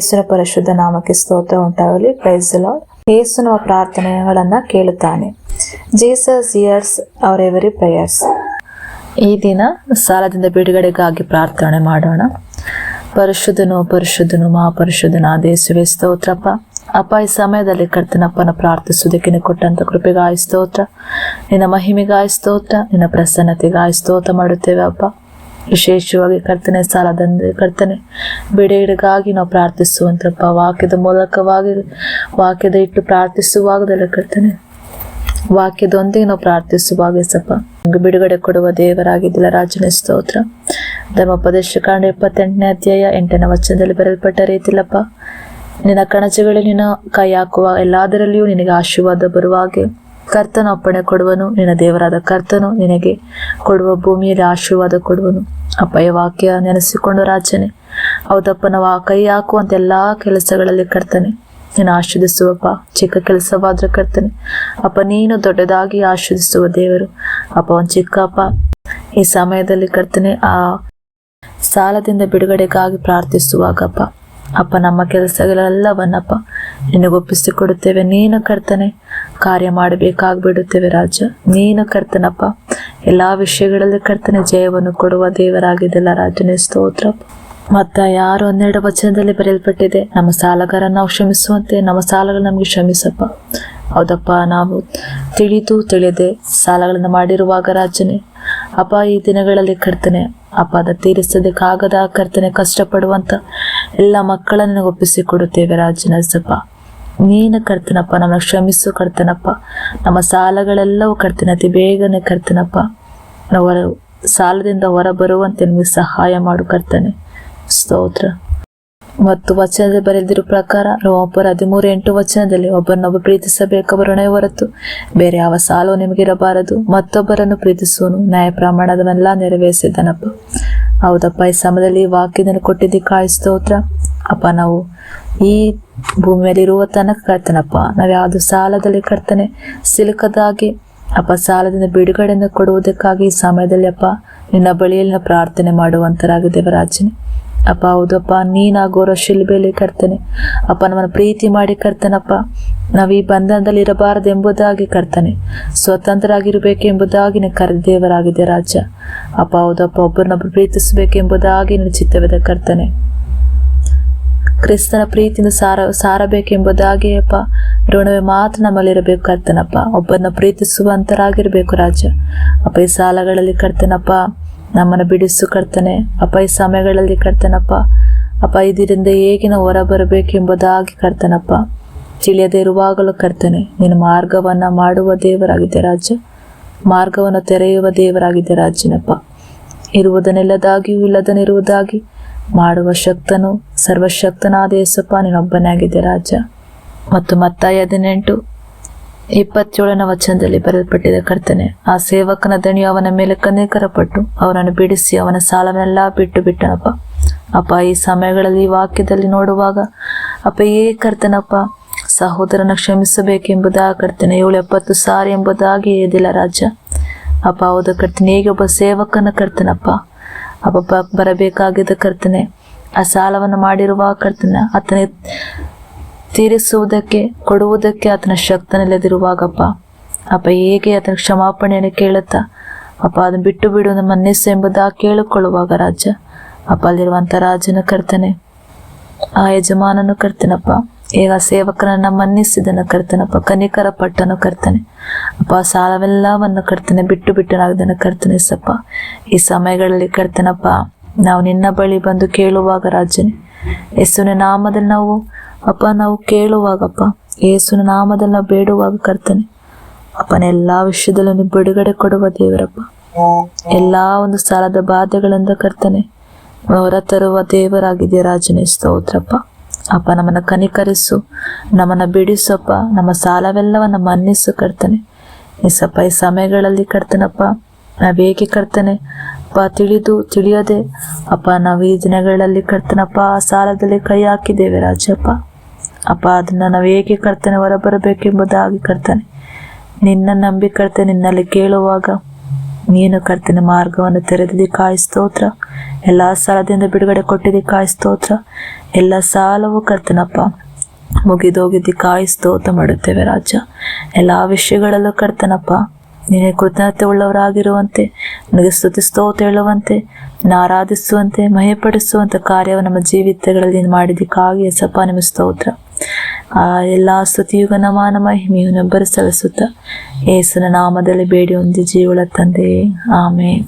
ಯೇಸುವಿನ ಪರಿಶುದ್ಧ ನಾಮಕ್ಕೆ ಸ್ತೋತ್ರ ಉಂಟಾಗಲಿ. Praise the Lord. ಯೇಸು ನಮ್ಮ ಪ್ರಾರ್ಥನೆಗಳನ್ನ ಕೇಳುತ್ತಾನೆ. Jesus hears our every prayers. ಈ ದಿನ ಸಾಲದಿಂದ ಬಿಡುಗಡೆಗಾಗಿ ಪ್ರಾರ್ಥನೆ ಮಾಡೋಣ. ಪರಿಶುದ್ಧನು ಪರಿಶುದ್ಧನು ಮಹಾಪರಿಶುದ್ಧನಾದ ಯೇಸುವೇ ಸ್ತೋತ್ರಪ್ಪ. ಅಪ್ಪ, ಈ ಸಮಯದಲ್ಲಿ ಕರ್ತನಪ್ಪನ ಪ್ರಾರ್ಥಿಸುವುದಕ್ಕೆ ನೀವು ಕೊಟ್ಟಂತ ಕೃಪೆಗಾಗಿ ಸ್ತೋತ್ರ, ನಿನ್ನ ಮಹಿಮೆಗಾಗಿ ಸ್ತೋತ್ರ, ನಿನ್ನ ಪ್ರಸನ್ನತೆಗಾಗಿ ಸ್ತೋತ್ರ ಮಾಡುತ್ತೇವೆ ಅಪ್ಪ. ವಿಶೇಷವಾಗಿ ಕರ್ತನೆ ಸಾಲದಂದ್ರೆ ಕರ್ತನೆ ಬಿಡುಗಡೆಗಾಗಿ ನಾವು ಪ್ರಾರ್ಥಿಸುವಂತಪ್ಪ, ವಾಕ್ಯದ ಮೂಲಕವಾಗಿ ವಾಕ್ಯದ ಇಟ್ಟು ಪ್ರಾರ್ಥಿಸುವಾಗದಲ್ಲ ಕರ್ತನೆ, ವಾಕ್ಯದೊಂದಿಗೆ ನಾವು ಪ್ರಾರ್ಥಿಸುವಾಗ ಸಪ್ಪ ಬಿಡುಗಡೆ ಕೊಡುವ ದೇವರಾಗಿದ್ದಿಲ್ಲ ರಾಜನ ಸ್ತೋತ್ರ. ಧರ್ಮೋಪದೇಶ ಕಾಂಡ 78ನೇ ಅಧ್ಯಾಯ 8ನೇ ವಚನದಲ್ಲಿ ಬರೆಯಲ್ಪಟ್ಟ ರೀತಿಲಪ್ಪ, ನಿನ್ನ ಕಣಜಗಳಲ್ಲಿ ನಿನ್ನ ಕೈ ಹಾಕುವ ಎಲ್ಲದರಲ್ಲಿಯೂ ನಿನಗೆ ಆಶೀರ್ವಾದ ಬರುವ ಹಾಗೆ ಕರ್ತನು ಅಪ್ಪಣೆ ಕೊಡುವನು. ನಿನ್ನ ದೇವರಾದ ಕರ್ತನು ನಿನಗೆ ಕೊಡುವ ಭೂಮಿಯಲ್ಲಿ ಆಶೀರ್ವಾದ ಕೊಡುವನು. ಅಪ್ಪಯ ವಾಕ್ಯ ನೆನೆಸಿಕೊಂಡು ರಾಜನೇ, ಹೌದಪ್ಪ, ನಾವು ಆ ಕೈ ಹಾಕುವಂತ ಎಲ್ಲಾ ಕೆಲಸಗಳಲ್ಲಿ ಕರ್ತನೆ ನೀನು ಆಶೀರ್ದಿಸುವಪ್ಪ. ಚಿಕ್ಕ ಕೆಲಸವಾದ್ರೆ ಕರ್ತನೆ ಅಪ್ಪ ನೀನು ದೊಡ್ಡದಾಗಿ ಆಶೀರ್ದಿಸುವ ದೇವರು ಅಪ್ಪ. ಒಂದು ಚಿಕ್ಕಪ್ಪ ಈ ಸಮಯದಲ್ಲಿ ಕರ್ತನೆ ಆ ಸಾಲದಿಂದ ಬಿಡುಗಡೆಗಾಗಿ ಪ್ರಾರ್ಥಿಸುವಾಗಪ್ಪ ಅಪ್ಪ ನಮ್ಮ ಕೆಲಸಗಳೆಲ್ಲವನ್ನಪ್ಪ ನಿನಗೊಪ್ಪಿಸಿ ಕೊಡುತ್ತೇವೆ. ನೀನು ಕರ್ತನೆ ಕಾರ್ಯ ಮಾಡಬೇಕಾಗ್ಬಿಡುತ್ತೇವೆ ರಾಜ. ನೀನು ಕರ್ತನಪ್ಪ ಎಲ್ಲಾ ವಿಷಯಗಳಲ್ಲಿ ಕರ್ತನೆ ಜಯವನ್ನು ಕೊಡುವ ದೇವರಾಗಿದ್ದಲ್ಲ ರಾಜನೇ ಸ್ತೋತ್ರ. ಮತ್ತ 6:12 ವಚನದಲ್ಲಿ ಬರೆಯಲ್ಪಟ್ಟಿದೆ, ನಮ್ಮ ಸಾಲಗಾರನ ನಾವು ಕ್ಷಮಿಸುವಂತೆ ನಮ್ಮ ಸಾಲಗಳು ನಮ್ಗೆ ಕ್ಷಮಿಸಪ್ಪ. ಹೌದಪ್ಪ, ನಾವು ತಿಳಿಯದೆ ಸಾಲಗಳನ್ನು ಮಾಡಿರುವಾಗ ರಾಜನೇ ಅಪ್ಪ ಈ ದಿನಗಳಲ್ಲಿ ಕರ್ತನೆ ಅಪ್ಪ ಅದ ತೀರಿಸೋದಕ್ಕಾಗದ ಕರ್ತನೆ ಕಷ್ಟಪಡುವಂತ ಎಲ್ಲ ಮಕ್ಕಳನ್ನ ಒಪ್ಪಿಸಿ ಕೊಡುತ್ತೇವೆ ರಾಜನ ಸಪ್ಪ. ನೀನು ಕರ್ತನಪ್ಪ ನಮ್ಮನ್ನ ಕ್ಷಮಿಸು ಕರ್ತನಪ್ಪ. ನಮ್ಮ ಸಾಲಗಳೆಲ್ಲವೂ ಕರ್ತನೆ ಅತಿ ಬೇಗನೆ ಕರ್ತನಪ್ಪ ನಾವು ಸಾಲದಿಂದ ಹೊರ ಬರುವಂತೆ ನಿಮಗೆ ಸಹಾಯ ಮಾಡು ಕರ್ತನೆ ಸ್ತೋತ್ರ. ಮತ್ತು ವಚನದಲ್ಲಿ ಬರೆದಿರುವ ಪ್ರಕಾರ ರೋಮಪುರ 13:8 ವಚನದಲ್ಲಿ, ಒಬ್ಬರನ್ನೊಬ್ಬ ಪ್ರೀತಿಸಬೇಕವರೊಣೆ ಹೊರತು ಬೇರೆ ಯಾವ ಸಾಲವು ನಿಮಗಿರಬಾರದು, ಮತ್ತೊಬ್ಬರನ್ನು ಪ್ರೀತಿಸುವನು ನ್ಯಾಯ ಪ್ರಮಾಣದನ್ನೆಲ್ಲ ನೆರವೇರಿಸಿದನಪ್ಪ. ಹೌದಪ್ಪ, ಈ ಸಮಯದಲ್ಲಿ ವಾಕ್ಯದಲ್ಲಿ ಕೊಟ್ಟಿದ್ದಕ್ಕಾಗಿ ಸ್ತೋತ್ರ ಅಪ್ಪ. ನಾವು ಈ ಭೂಮಿಯಲ್ಲಿ ಇರುವ ತನಕ ಕರ್ತನಪ್ಪ ನಾವು ಯಾವ್ದು ಸಾಲದಲ್ಲಿ ಕರ್ತನೆ ಸಿಲುಕದಾಗಿ ಅಪ್ಪ ಸಾಲದಿಂದ ಬಿಡುಗಡೆಯಿಂದ ಕೊಡುವುದಕ್ಕಾಗಿ ಈ ಸಮಯದಲ್ಲಿ ಅಪ್ಪ ನಿನ್ನ ಬಳಿಯಲ್ಲಿ ಪ್ರಾರ್ಥನೆ ಮಾಡುವಂತರಾಗಿದ್ದೇವೆ ರಾಜನೇ ಅಪ್ಪ. ಹೌದಪ್ಪ, ನೀನಾಗೋರ ಶಿಲ್ಬೆಯಲ್ಲಿ ಕರ್ತನೆ ಅಪ್ಪ ನಮ್ಮನ್ನು ಪ್ರೀತಿ ಮಾಡಿ ಕರ್ತನಪ್ಪ ನಾವು ಈ ಬಂಧನದಲ್ಲಿ ಇರಬಾರದು ಎಂಬುದಾಗಿ ಕರ್ತನೆ ಸ್ವತಂತ್ರರಾಗಿರ್ಬೇಕೆಂಬುದಾಗಿ ನೀನು ಕರೆದೇವರಾಗಿದೆ ರಾಜ ಅಪ್ಪ. ಹೌದಪ್ಪ, ಒಬ್ಬರನ್ನೊಬ್ಬರು ಪ್ರೀತಿಸಬೇಕೆಂಬುದಾಗಿ ನಿನ್ನ ಚಿತ್ತವಿದೆ ಕರ್ತನೆ. ಕ್ರಿಸ್ತನ ಪ್ರೀತಿಯಿಂದ ಸಾರಬೇಕೆಂಬುದಾಗಿ ಅಪ್ಪ ಋಣವೇ ಮಾತ್ರ ನಮ್ಮಲ್ಲಿರಬೇಕು ಕರ್ತನಪ್ಪ. ಒಬ್ಬರನ್ನ ಪ್ರೀತಿಸುವಂತರಾಗಿರ್ಬೇಕು ರಾಜ ಅಪ್ಪ. ಈ ಸಾಲಗಳಲ್ಲಿ ಕರ್ತನಪ್ಪ ನಮ್ಮನ್ನು ಬಿಡಿಸು ಕರ್ತನೆ ಅಪ್ಪ. ಈ ಸಮಯಗಳಲ್ಲಿ ಕರ್ತನಪ್ಪ ಅಪ್ಪ ಇದರಿಂದ ಹೇಗೆ ನಾವು ಹೊರ ಬರಬೇಕೆಂಬುದಾಗಿ ಕರ್ತನಪ್ಪ ತಿಳಿಯದೆ ಇರುವಾಗಲೂ ಕರ್ತನೆ ನಿನ್ನ ಮಾರ್ಗವನ್ನ ಮಾಡುವ ದೇವರಾಗಿದೆ ರಾಜ. ಮಾರ್ಗವನ್ನು ತೆರೆಯುವ ದೇವರಾಗಿದೆ ರಾಜನಪ್ಪ. ಇರುವುದನ್ನೆಲ್ಲದಾಗಿಯೂ ಇಲ್ಲದನ್ನಿರುವುದಾಗಿ ಮಾಡುವ ಶಕ್ತನು ಸರ್ವಶಕ್ತನಾದ ಯೇಸಪ್ಪ ನೀನೊಬ್ಬನೇ ಆಗಿದೆ ರಾಜ. ಮತ್ತು ಮತ್ತಾಯ 18:27 ವಚನದಲ್ಲಿ ಬರೆಯಲ್ಪಟ್ಟಿದೆ ಕರ್ತನೆ, ಆ ಸೇವಕನ ದಣಿಯು ಅವನ ಮೇಲೆ ಕನಿಕರಪಟ್ಟು ಅವನನ್ನು ಬಿಡಿಸಿ ಅವನ ಸಾಲವನ್ನೆಲ್ಲ ಬಿಟ್ಟನಪ್ಪ. ಅಪ್ಪ ಈ ಸಮಯಗಳಲ್ಲಿ ವಾಕ್ಯದಲ್ಲಿ ನೋಡುವಾಗ ಅಪ್ಪ ಕರ್ತನಪ್ಪ ಸಹೋದರನ ಕ್ಷಮಿಸಬೇಕೆಂಬುದಾಗಿ ಕರ್ತನೆ 7-70 ಸಾರಿ ಎಂಬುದಾಗಿ ಏದಿಲ್ಲ ರಾಜ ಅಪ್ಪ. ಹೌದು ಕರ್ತನೆ, ಹೇಗೆ ಒಬ್ಬ ಸೇವಕನ ಕರ್ತನಪ್ಪ ಅಪ್ಪ ಬರಬೇಕಾಗಿದ್ದ ಕರ್ತನೆ ಆ ಸಾಲವನ್ನು ಮಾಡಿರುವ ಕರ್ತನೆ ಆತನ ತೀರಿಸುವುದಕ್ಕೆ ಕೊಡುವುದಕ್ಕೆ ಆತನ ಶಕ್ತನಿಲ್ಲದಿರುವಾಗಪ್ಪ ಅಪ್ಪ ಹೇಗೆ ಆತನ ಕ್ಷಮಾಪಣೆಯನ್ನು ಕೇಳುತ್ತಾ ಅಪ್ಪ ಅದನ್ನ ಬಿಟ್ಟು ಬಿಡು ನಮ್ಮ ಮನಸ್ಸು ಎಂಬುದಾಗಿ ಕೇಳಿಕೊಳ್ಳುವಾಗ ರಾಜ ಅಪ್ಪ ಅಲ್ಲಿರುವಂತ ರಾಜನ ಕರ್ತನೆ ಆ ಯಜಮಾನನು ಕರ್ತನಪ್ಪ ಈಗ ಸೇವಕನನ್ನ ಮನ್ನಿಸಿದನು ಕರ್ತನಪ್ಪ, ಕನಿಕರ ಪಟ್ಟನು ಕರ್ತನೆ ಅಪ್ಪ. ಸಾಲವೆಲ್ಲವನ್ನು ಕರ್ತನೆ ಬಿಟ್ಟನಾಗದನ ಕರ್ತನೆ ಸಪ್ಪ. ಈ ಸಮಯಗಳಲ್ಲಿ ಕರ್ತನಪ್ಪ ನಾವು ನಿನ್ನ ಬಳಿ ಬಂದು ಕೇಳುವಾಗ ರಾಜನೇ ಯೇಸುವಿನ ನಾಮದಲ್ಲಿ ನಾವು ಕೇಳುವಾಗಪ್ಪ ಯೇಸುವಿನ ನಾಮದಲ್ಲಿ ನಾವು ಬೇಡುವಾಗ ಕರ್ತನೆ ಅಪ್ಪನ ಎಲ್ಲಾ ವಿಷಯದಲ್ಲೂ ನೀವು ಬಿಡುಗಡೆ ಕೊಡುವ ದೇವರಪ್ಪ. ಎಲ್ಲಾ ಒಂದು ಸಾಲದ ಬಾಧೆಗಳಿಂದ ಕರ್ತನೆ ಹೊರ ತರುವ ದೇವರಾಗಿದೆಯಾ ರಾಜನೇ ಸ್ತೋತ್ರಪ್ಪ. ಅಪ್ಪ ನಮ್ಮನ್ನ ಕನಿಕರಿಸು, ನಮ್ಮನ್ನ ಬಿಡಿಸಪ್ಪ, ನಮ್ಮ ಸಾಲವೆಲ್ಲವನ್ನ ಮನ್ನಿಸು ಕರ್ತನೆ ಎಸಪ್ಪ. ಈ ಸಮಯಗಳಲ್ಲಿ ಕರ್ತನಪ್ಪ ನಾವೇಕೆ ಕರ್ತನೆ ಅಪ್ಪ ತಿಳಿಯದೆ ಅಪ್ಪ ನಾವು ಈ ದಿನಗಳಲ್ಲಿ ಕರ್ತನಪ್ಪ ಆ ಸಾಲದಲ್ಲಿ ಕೈ ಹಾಕಿದ್ದೇವೆ ರಾಜಪ್ಪ ಅಪ್ಪ. ಅದನ್ನ ನಾವು ಹೇಗೆ ಕರ್ತನೆ ಹೊರಬರಬೇಕೆಂಬುದಾಗಿ ಕರ್ತನೆ ನಿನ್ನ ನಂಬಿ ಕರ್ತನೆ ನಿನ್ನಲ್ಲಿ ಕೇಳುವಾಗ ನೀನು ಕರ್ತನ ಮಾರ್ಗವನ್ನು ತೆರೆದಿದ್ದಕ್ಕಾಗಿ ಸ್ತೋತ್ರ. ಎಲ್ಲ ಸಾಲದಿಂದ ಬಿಡುಗಡೆ ಕೊಟ್ಟಿದ್ದಕ್ಕಾಗಿ ಸ್ತೋತ್ರ. ಎಲ್ಲ ಸಾಲವು ಕರ್ತನಪ್ಪ ಮುಗಿದೋಗಿದ್ದಕ್ಕಾಗಿ ಸ್ತೋತ್ರ ಮಾಡುತ್ತೇವೆ ರಾಜ. ಎಲ್ಲ ವಿಷಯಗಳಲ್ಲೂ ಕರ್ತನಪ್ಪ ನಿನಗೆ ಕೃತಜ್ಞತೆ ಉಳ್ಳವರಾಗಿರುವಂತೆ, ನನಗೆ ಸ್ತುತಿ ಸ್ತೋತ್ರ ಹೇಳುವಂತೆ, ಆರಾಧಿಸುವಂತೆ, ಮಹಿಪಡಿಸುವಂಥ ಕಾರ್ಯವು ನಮ್ಮ ಜೀವಿತಗಳಲ್ಲಿ ನೀನು ಮಾಡಿದ್ದಕ್ಕಾಗಿ ಎಸಪ್ಪ ನಿಮ್ಮ ಸ್ತೋತ್ರ. ಆ ಎಲ್ಲ ಸ್ತುತಿಯುಗ ನಮಾನ ಮಹಿಮೆಯನ್ನು ಸಲ್ಲಿಸುತ್ತ ಯೇಸುವಿನ ನಾಮದಲ್ಲಿ ಬೇಡಿ ಹೊಂದಿ ಜೀವಳ ತಂದೆಯೇ, ಆಮೇನ್.